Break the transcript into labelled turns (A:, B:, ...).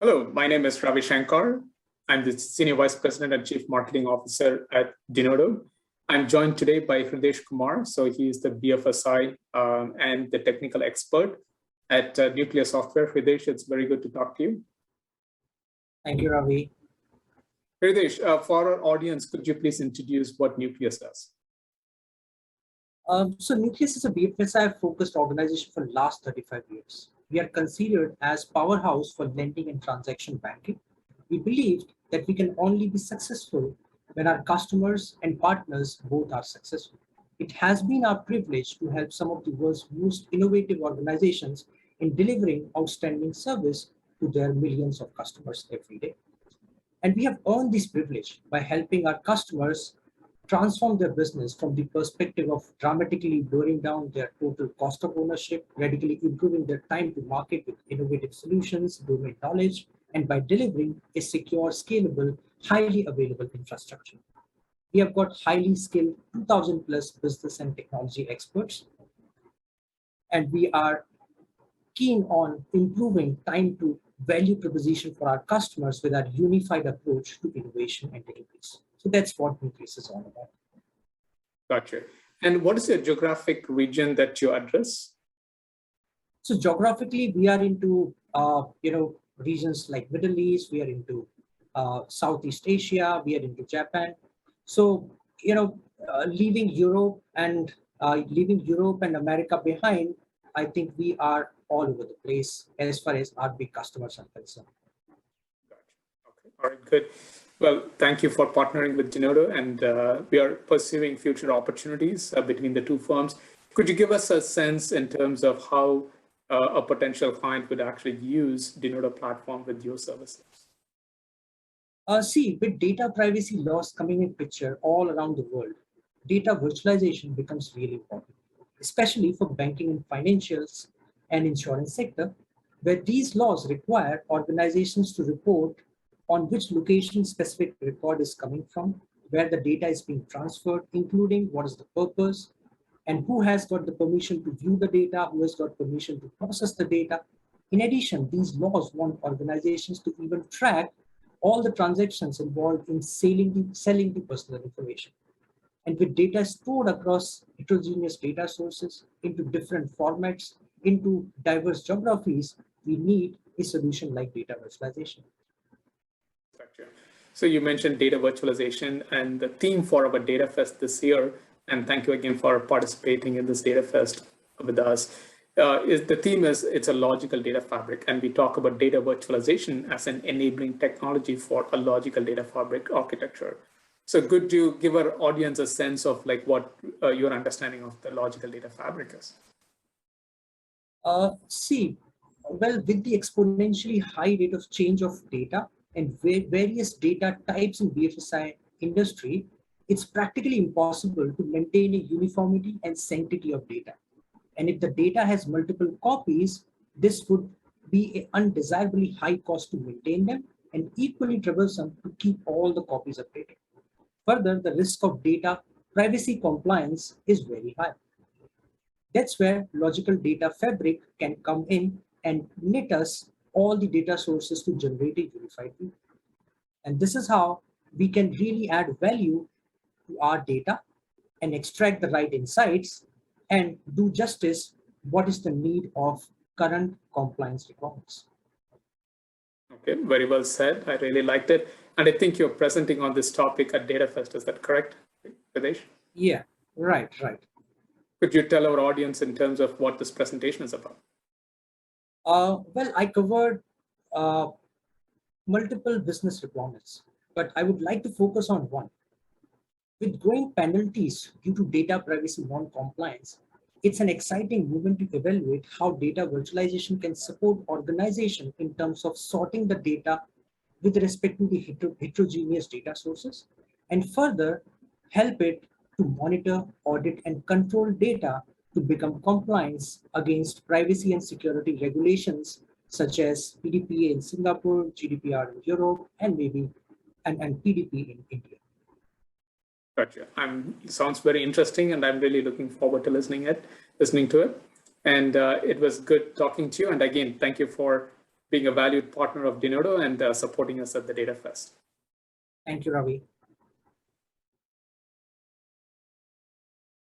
A: Hello, my name is Ravi Shankar. I'm the Senior Vice President and Chief Marketing Officer at Denodo. I'm joined today by Hridesh Kumar. So he is the BFSI and the technical expert at Nucleus Software. Hridesh, it's very good to talk to you.
B: Thank you, Ravi.
A: Hridesh, for our audience, could you please introduce what Nucleus does?
B: So Nucleus is a BFSI-focused organization for the last 35 years. We are considered as powerhouse for lending and transaction banking. We believed that we can only be successful when our customers and partners both are successful. It has been our privilege to help some of the world's most innovative organizations in delivering outstanding service to their millions of customers every day. And we have earned this privilege by helping our customers transform their business from the perspective of dramatically lowering down their total cost of ownership, radically improving their time to market with innovative solutions, domain knowledge, and by delivering a secure, scalable, highly available infrastructure. We have got highly skilled 2,000 plus business and technology experts, and we are keen on improving time to value proposition for our customers with our unified approach to innovation and deliveries. So that's what Nucleus is all about.
A: Gotcha. And what is your geographic region that you address?
B: So geographically, we are into regions like Middle East. We are into Southeast Asia. We are into Japan. So leaving Europe and America behind, I think we are all over the place as far as our big customers are concerned.
A: Gotcha. Okay. All right. Good. Well, thank you for partnering with Denodo, and we are pursuing future opportunities between the two firms. Could you give us a sense in terms of how a potential client would actually use Denodo platform with your services?
B: See, with data privacy laws coming in picture all around the world, data virtualization becomes really important, especially for banking and financials and insurance sector, where these laws require organizations to report on which location specific record is coming from, where the data is being transferred, including what is the purpose, and who has got the permission to view the data, who has got permission to process the data. In addition, these laws want organizations to even track all the transactions involved in selling the personal information. And with data stored across heterogeneous data sources into different formats, into diverse geographies, we need a solution like data virtualization.
A: So you mentioned data virtualization, and the theme for our Datafest this year, and thank you again for participating in this Datafest with us, it's a logical data fabric, and we talk about data virtualization as an enabling technology for a logical data fabric architecture. So could you give our audience a sense of like what your understanding of the logical data fabric is?
B: Well, with the exponentially high rate of change of data and various data types in BFSI industry, it's practically impossible to maintain a uniformity and sanctity of data. And if the data has multiple copies, this would be an undesirably high cost to maintain them and equally troublesome to keep all the copies updated. Further, the risk of data privacy compliance is very high. That's where logical data fabric can come in and knit us all the data sources to generate a unified view. And this is how we can really add value to our data and extract the right insights and do justice what is the need of current compliance requirements.
A: Okay, very well said. I really liked it. And I think you're presenting on this topic at Datafest, is that correct, Hridesh?
B: Yeah, right.
A: Could you tell our audience in terms of what this presentation is about?
B: Well, I covered multiple business requirements, but I would like to focus on one. With growing penalties due to data privacy non-compliance, it's an exciting movement to evaluate how data virtualization can support organization in terms of sorting the data with respect to the heterogeneous data sources, and further help it to monitor, audit, and control data to become compliance against privacy and security regulations such as PDPA in Singapore, GDPR in Europe, and maybe and PDP in India.
A: Gotcha. Sounds very interesting, and I'm really looking forward to listening to it. And it was good talking to you. And again, thank you for being a valued partner of Denodo and supporting us at the Datafest.
B: Thank you, Ravi.